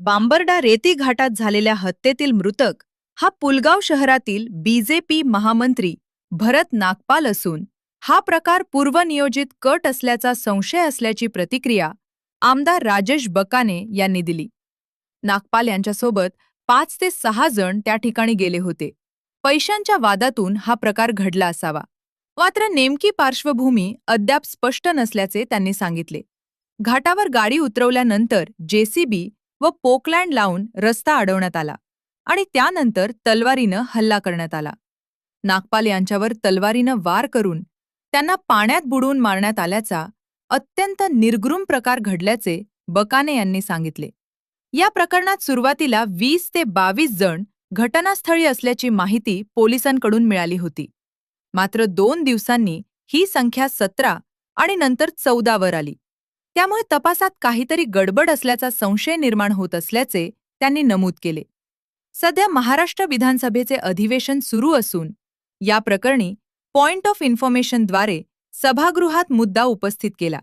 बांबर्डा रेती घाटात झालेल्या हत्येतील मृतक हा पुलगाव शहरातील बीजेपी महामंत्री भरत नागपाल असून हा प्रकार पूर्वनियोजित कट असल्याचा संशय असल्याची प्रतिक्रिया आमदार राजेश बकाने यांनी दिली. नागपाल यांच्यासोबत 5 ते 6 जण त्या ठिकाणी गेले होते. पैशांच्या वादातून हा प्रकार घडला असावा. मात्र नेमकी पार्श्वभूमी अद्याप स्पष्ट नसल्याचे त्यांनी सांगितले. घाटावर गाडी उतरवल्यानंतर जेसीबी व पोकलँड लावून रस्ता अडवण्यात आला आणि त्यानंतर तलवारीनं हल्ला करण्यात आला. नागपाल यांच्यावर तलवारीनं वार करून त्यांना पाण्यात बुडवून मारण्यात आल्याचा अत्यंत निर्घृण प्रकार घडल्याचे बकाने यांनी सांगितले. या प्रकरणात सुरुवातीला 20 ते 22 जण घटनास्थळी असल्याची माहिती पोलिसांकडून मिळाली होती. मात्र 2 दिवसांनी ही संख्या 17 आणि नंतर 14 वर आली. त्यामुळे तपासात काहीतरी गडबड असल्याचा संशय निर्माण होत असल्याचे त्यांनी नमूद केले. सध्या महाराष्ट्र विधानसभेचे अधिवेशन सुरू असून या प्रकरणी पॉइंट ऑफ इन्फॉर्मेशनद्वारे सभागृहात मुद्दा उपस्थित केला.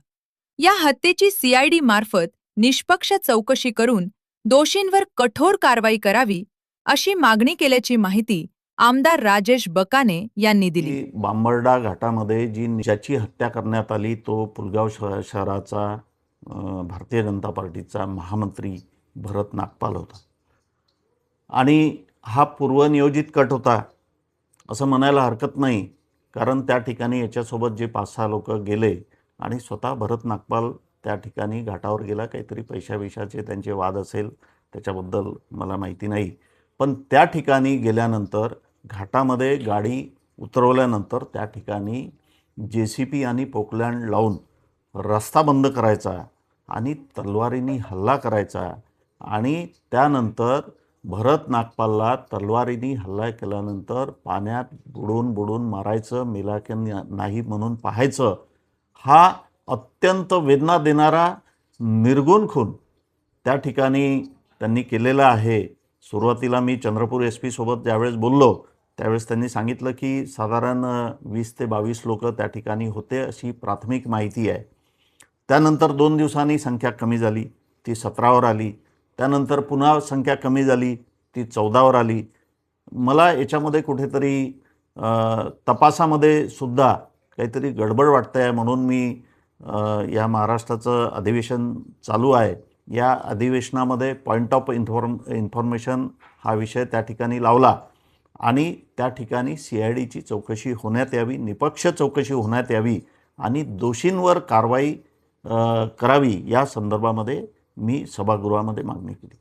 या हत्येची सीआयडी मार्फत निष्पक्ष चौकशी करून दोषींवर कठोर कारवाई करावी अशी मागणी केल्याची माहिती आमदार राजेश बकाने यांनी दिली. बांबर्डा घाटामध्ये ज्याची हत्या करण्यात आली तो पुलगाव शहराचा भारतीय जनता पार्टीचा महामंत्री भरत नागपाल होता आणि हा पूर्वनियोजित कट होता असं म्हणायला हरकत नाही. कारण त्या ठिकाणी याच्यासोबत जे 5-6 लोक गेले आणि स्वतः भरत नागपाल त्या ठिकाणी घाटावर गेला. काहीतरी पैशाविषयाचे त्यांचे वाद असेल, त्याच्याबद्दल मला माहिती नाही. पण त्या ठिकाणी गेल्यानंतर घाटामध्ये गाडी उतरवल्यानंतर त्या ठिकाणी जेसीपी आणि पोकलँड लावून रस्ता बंद करायचा आणि तलवारीने हल्ला करायचा आणि त्यानंतर भरत नागपालला तलवारीने हल्ला केल्यानंतर पाण्यात बुडून मारायचं, मेला की नाही म्हणून पाहायचं. हा अत्यंत वेदना देणारा निर्घृण खून त्या ठिकाणी त्यांनी केलेला आहे. सुरुवातीला मी चंद्रपूर SP सोबत ज्यावेळेस बोललो त्यावेळेस त्यांनी सांगितलं की साधारण 20 ते 22 लोक त्या ठिकाणी होते अशी प्राथमिक माहिती आहे. त्यानंतर 2 दिवसांनी संख्या कमी झाली, ती 17 वर आली. त्यानंतर पुन्हा संख्या कमी झाली, ती 14 वर आली. मला याच्यामध्ये कुठेतरी तपासामध्ये सुद्धा काहीतरी गडबड वाटते आहे. म्हणून मी या महाराष्ट्राचं अधिवेशन चालू आहे, या अधिवेशनामध्ये पॉइंट ऑफ इन्फॉर्मेशन हा विषय त्या ठिकाणी लावला आणि त्या ठिकाणी CIDची चौकशी होण्यात यावी, निपक्ष चौकशी होण्यात यावी आणि दोषींवर कारवाई करावी या संदर्भामध्ये मी सभागृहामध्ये मागणी केली.